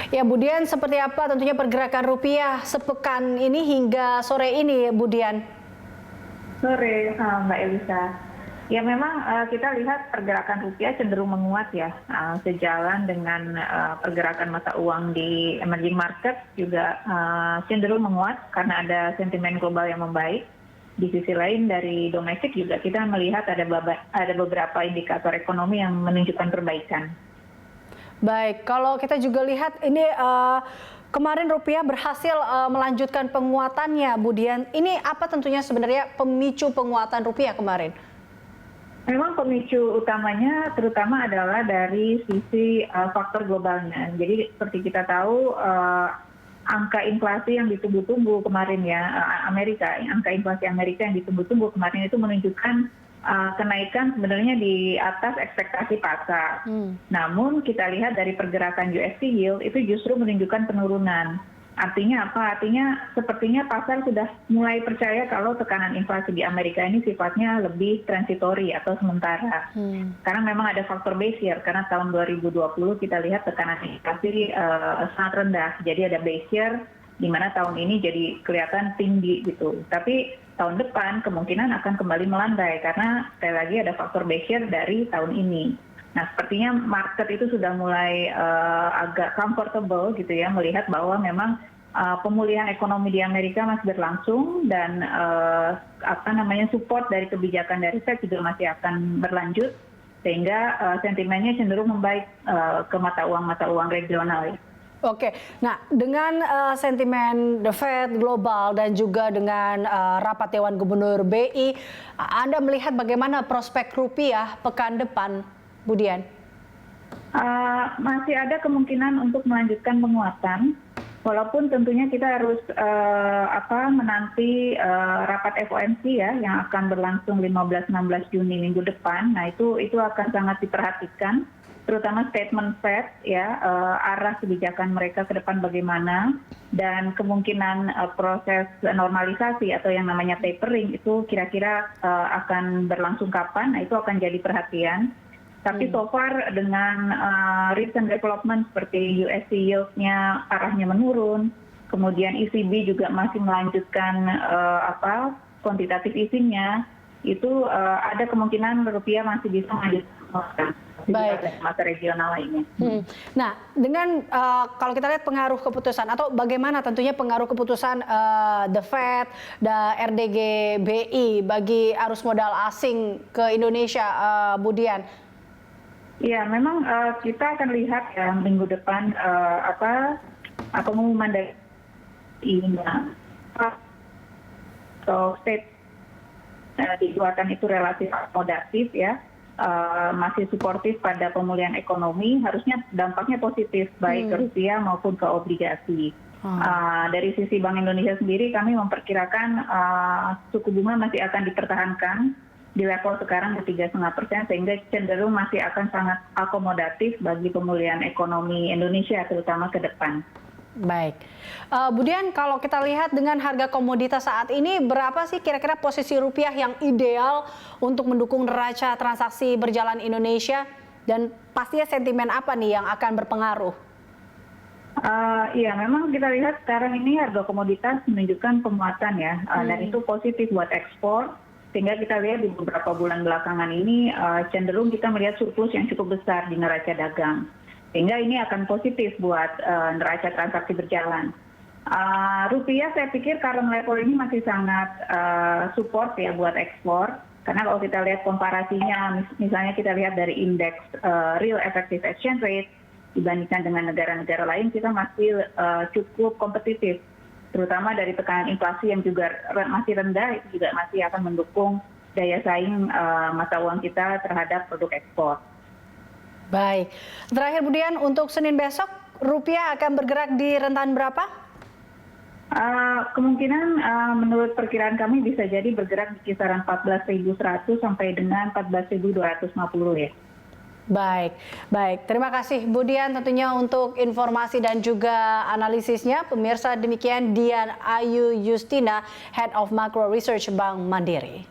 Ya, Budian, seperti apa tentunya pergerakan rupiah sepekan ini hingga sore ini, Budian? Sore, Mbak Elisa. Ya memang kita lihat pergerakan rupiah cenderung menguat ya, sejalan dengan pergerakan mata uang di emerging market juga cenderung menguat karena ada sentimen global yang membaik. Di sisi lain dari domestik juga kita melihat ada beberapa indikator ekonomi yang menunjukkan perbaikan. Baik, kalau kita juga lihat ini kemarin rupiah berhasil melanjutkan penguatannya, Budian. Ini apa tentunya sebenarnya pemicu penguatan rupiah kemarin? Memang pemicu utamanya terutama adalah dari sisi faktor globalnya. Jadi seperti kita tahu angka inflasi yang ditunggu-tunggu kemarin ya angka inflasi Amerika yang ditunggu-tunggu kemarin itu menunjukkan kenaikan sebenarnya di atas ekspektasi pasar. Namun kita lihat dari pergerakan USD yield itu justru menunjukkan penurunan. Artinya apa? Artinya sepertinya pasar sudah mulai percaya kalau tekanan inflasi di Amerika ini sifatnya lebih transitori atau sementara. Karena memang ada faktor base year, karena tahun 2020 kita lihat tekanan inflasi sangat rendah. Jadi ada base year, di mana tahun ini jadi kelihatan tinggi gitu. Tapi tahun depan kemungkinan akan kembali melandai, karena sekali lagi ada faktor base year dari tahun ini. Nah, sepertinya market itu sudah mulai agak comfortable gitu ya, melihat bahwa memang pemulihan ekonomi di Amerika masih berlangsung dan support dari kebijakan dari Fed juga masih akan berlanjut, sehingga sentimennya cenderung membaik ke mata uang regional ya. Oke, nah dengan sentimen The Fed global dan juga dengan rapat Dewan Gubernur BI, Anda melihat bagaimana prospek rupiah pekan depan, Budian? Masih ada kemungkinan untuk melanjutkan penguatan, walaupun tentunya kita harus menanti rapat FOMC ya yang akan berlangsung 15-16 Juni minggu depan. Nah itu akan sangat diperhatikan, terutama statement Fed ya, arah kebijakan mereka ke depan bagaimana, dan kemungkinan proses normalisasi atau yang namanya tapering itu kira-kira akan berlangsung kapan. Nah itu akan jadi perhatian. Tapi so far dengan recent development seperti USD yield-nya arahnya menurun, kemudian ECB juga masih melanjutkan quantitative easing-nya, itu ada kemungkinan rupiah masih bisa melanjutkan masa regional lainnya. Nah, dengan kalau kita lihat pengaruh keputusan atau bagaimana tentunya pengaruh keputusan The Fed dan RDG BI bagi arus modal asing ke Indonesia, Budian? Ya, memang kita akan lihat ya minggu depan pengumuman dari INA atau state dikeluarkan itu relatif akomodatif ya, masih suportif pada pemulihan ekonomi, harusnya dampaknya positif baik ke rupiah maupun ke obligasi. Dari sisi Bank Indonesia sendiri kami memperkirakan suku bunga masih akan dipertahankan di level sekarang di 3,5%, sehingga cenderung masih akan sangat akomodatif bagi pemulihan ekonomi Indonesia terutama ke depan. Baik, Budian, kalau kita lihat dengan harga komoditas saat ini, berapa sih kira-kira posisi rupiah yang ideal untuk mendukung neraca transaksi berjalan Indonesia, dan pastinya sentimen apa nih yang akan berpengaruh? Iya, memang kita lihat sekarang ini harga komoditas menunjukkan penguatan ya, dan itu positif buat ekspor. Sehingga kita lihat di beberapa bulan belakangan ini cenderung kita melihat surplus yang cukup besar di neraca dagang. Sehingga ini akan positif buat neraca transaksi berjalan. Rupiah saya pikir current level ini masih sangat support ya buat ekspor. Karena kalau kita lihat komparasinya, misalnya kita lihat dari indeks real effective exchange rate dibandingkan dengan negara-negara lain, kita masih cukup kompetitif. Terutama dari tekanan inflasi yang juga masih rendah, itu juga masih akan mendukung daya saing mata uang kita terhadap produk ekspor. Baik, terakhir Budian, untuk Senin besok rupiah akan bergerak di rentan berapa? Kemungkinan menurut perkiraan kami bisa jadi bergerak di kisaran 14.100 sampai dengan 14.250 ya. Baik, baik. Terima kasih Budian tentunya untuk informasi dan juga analisisnya. Pemirsa, demikian Dian Ayu Justina, Head of Macro Research Bank Mandiri.